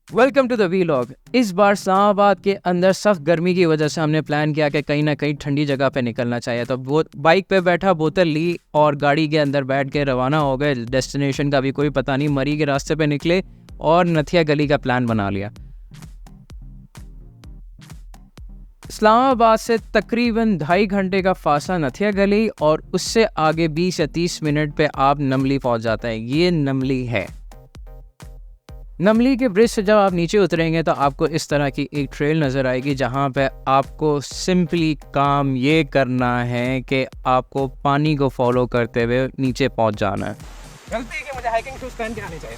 Welcome to the vlog. इस बार इस्लामाबाद के अंदर सख्त गर्मी की वजह से हमने प्लान किया कि कहीं ना कहीं ठंडी जगह पे निकलना चाहिए, तो बाइक पे बैठा, बोतल ली और गाड़ी के अंदर बैठ के रवाना हो गए। डेस्टिनेशन का भी कोई पता नहीं, मरी के रास्ते पे निकले और नथिया गली का प्लान बना लिया। इस्लामाबाद से तकरीबन 2.5 घंटे का फासला नथिया गली, और उससे आगे 20 या 30 मिनट पे आप नमली पहुंच जाता है। ये नमली है। नमली के ब्रिज से जब आप नीचे उतरेंगे तो आपको इस तरह की एक ट्रेल नज़र आएगी, जहाँ पे आपको सिंपली काम ये करना है कि आपको पानी को फॉलो करते हुए नीचे पहुंच जाना है। गलती है कि मुझे हाइकिंग शूज पहन के आने चाहिए।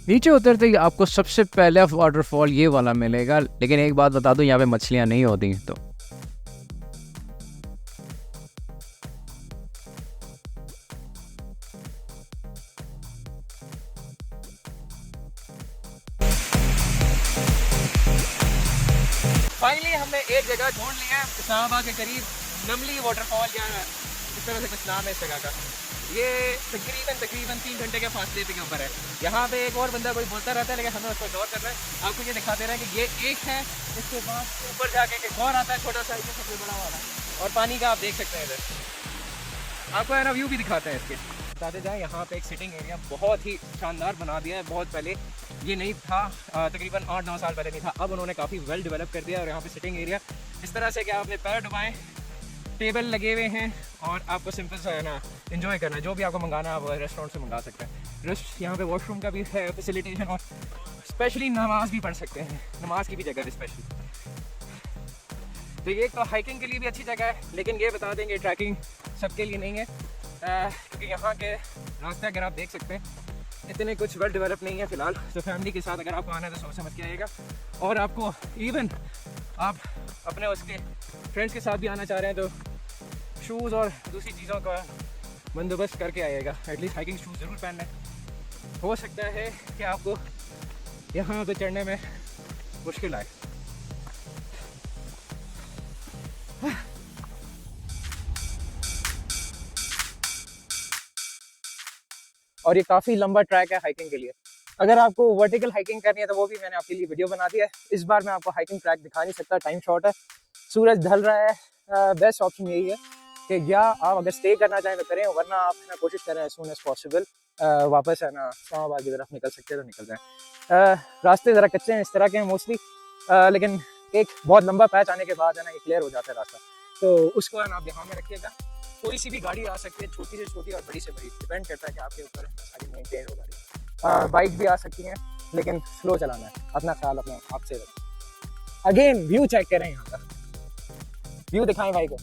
नीचे उतरते ही आपको सबसे पहले वाटरफॉल ये वाला मिलेगा, लेकिन एक बात बता दूं, यहाँ पे मछलियाँ नहीं होती। तो फाइनली हमने एक जगह ढूंढ लिया है इस्लामाबाद के करीब, नमली वाटरफॉल या इस तरह से कुछ नाम है इस जगह का। ये तकरीबन 3 घंटे के फासले के ऊपर है। यहाँ पे एक और बंदा कोई बोलता रहता है, लेकिन हमें उसको इग्नोर करना है। आपको ये दिखाते रहे कि ये एक है, इसके बाद ऊपर जाके एक और आता है छोटा सा, ये सबसे बड़ा वाला, और पानी का आप देख सकते हैं इधर। आपको है ना व्यू भी दिखाते हैं इसके। बताते जाएँ, यहाँ पे एक सिटिंग एरिया बहुत ही शानदार बना दिया है। बहुत पहले ये नहीं था, तकरीबन 8-9 साल पहले नहीं था, अब उन्होंने काफ़ी वेल डेवलप कर दिया। और यहाँ पे सिटिंग एरिया इस तरह से कि आप अपने पैर डुबाएं, टेबल लगे हुए हैं और आपको सिंपल सा है ना एंजॉय करना है। जो भी आपको मंगाना है आप रेस्टोरेंट से मंगा सकते हैं। यहाँ पे वॉशरूम का भी है फैसिलिटेशन, और स्पेशली नमाज भी पढ़ सकते हैं, नमाज की भी जगह है स्पेशली। तो ये तो हाइकिंग के लिए भी अच्छी जगह है, लेकिन ये बता देंगे ट्रैकिंग सबके लिए नहीं है, क्योंकि यहाँ के रास्ते अगर आप देख सकते हैं इतने कुछ वेल डेवलप नहीं है फ़िलहाल। तो फैमिली के साथ अगर आपको आना है तो सोच समझ के आइएगा, और आपको इवन आप अपने उसके फ्रेंड्स के साथ भी आना चाह रहे हैं तो शूज़ और दूसरी चीज़ों का बंदोबस्त करके आइएगा। एटलीस्ट हाइकिंग शूज़ ज़रूर पहनना है। हो सकता है कि आपको यहाँ पे चढ़ने में मुश्किल आए। और ये काफ़ी लंबा ट्रैक है हाइकिंग के लिए। अगर आपको वर्टिकल हाइकिंग करनी है तो वो भी मैंने आपके लिए वीडियो बना दिया है। इस बार मैं आपको हाइकिंग ट्रैक दिखा नहीं सकता, टाइम शॉर्ट है, सूरज ढल रहा है। बेस्ट ऑप्शन यही है कि या आप अगर स्टे करना चाहें तो करें, वरना आप है ना कोशिश करें एज सून एज पॉसिबल वापस है ना इस्लामाबाद की तरफ निकल सकते हैं तो निकल जाएँ। रास्ते ज़रा कच्चे हैं इस तरह के हैं मोस्टली, लेकिन एक बहुत लंबा पैच आने के बाद है ना ये क्लियर हो जाता है रास्ता। तो उसको है ना आप ध्यान में रखिएगा। कोई सी भी गाड़ी आ सकती है, छोटी से छोटी और बड़ी से बड़ी, डिपेंड करता है कि आपके ऊपर सारी मेंटेन हो गाड़ी। बाइक भी आ सकती हैं, लेकिन स्लो चलाना है, अपना ख्याल अपने आप से रखें। अगेन व्यू चेक करें, यहाँ का व्यू दिखाएं भाई को।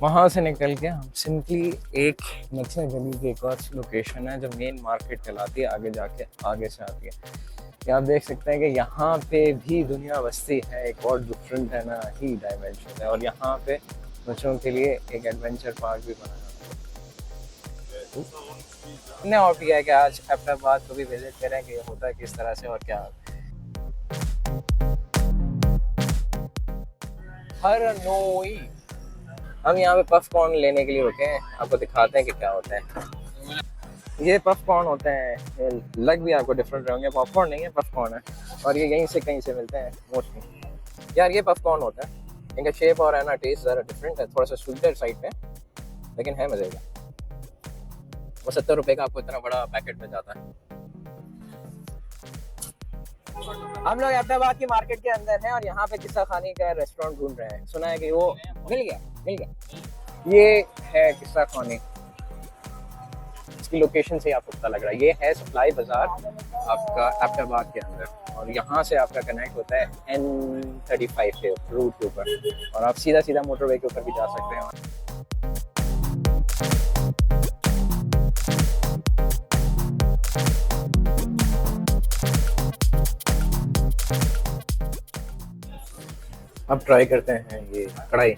वहाँ से निकल के हम सिंपली एक नथिया गली की एक और लोकेशन है जो मेन मार्केट कहलाती है, आगे जाके आगे से आती है। यहाँ आप देख सकते हैं कि यहाँ पे भी दुनिया बसती है, एक और डिफरेंट है ना ही डायमेंशन है। और यहाँ पे बच्चों के लिए एक एडवेंचर पार्क भी बनाया हमने और किया है कि आज अहमदाबाद को भी विजिट करें कि होता है किस तरह से और क्या। हरनोई हम यहाँ पे पफ कॉर्न लेने के लिए रुके हैं, आपको दिखाते हैं कि क्या होता है। ये पफ कॉर्न होते हैं, लग भी आपको डिफरेंट होंगे, पॉपकॉर्न नहीं है पफ कॉर्न है, और ये यहीं से कहीं से मिलते हैं मोस्टली। यार ये पफ कॉर्न होता है, इनका शेप और है ना टेस्ट ज़रा डिफरेंट है, थोड़ा सा स्वीटर साइड पे, लेकिन है मज़े का। वो 70 रुपये का आपको इतना बड़ा पैकेट में जाता है। हम लोग अहमदाबाद की मार्केट के अंदर हैं और यहाँ पे किस्सा खानी का रेस्टोरेंट ढूंढ रहे हैं। सुना है कि वो मिल गया। ये है किस्सा खानी, इसकी लोकेशन से आपको पता लग रहा है। ये है सप्लाई बाजार आपका अहमदाबाद के अंदर, और यहाँ से आपका कनेक्ट होता है N35 के रूट के ऊपर, और आप सीधा मोटरवे के ऊपर भी जा सकते हैं। अब ट्राई करते हैं ये कढ़ाई।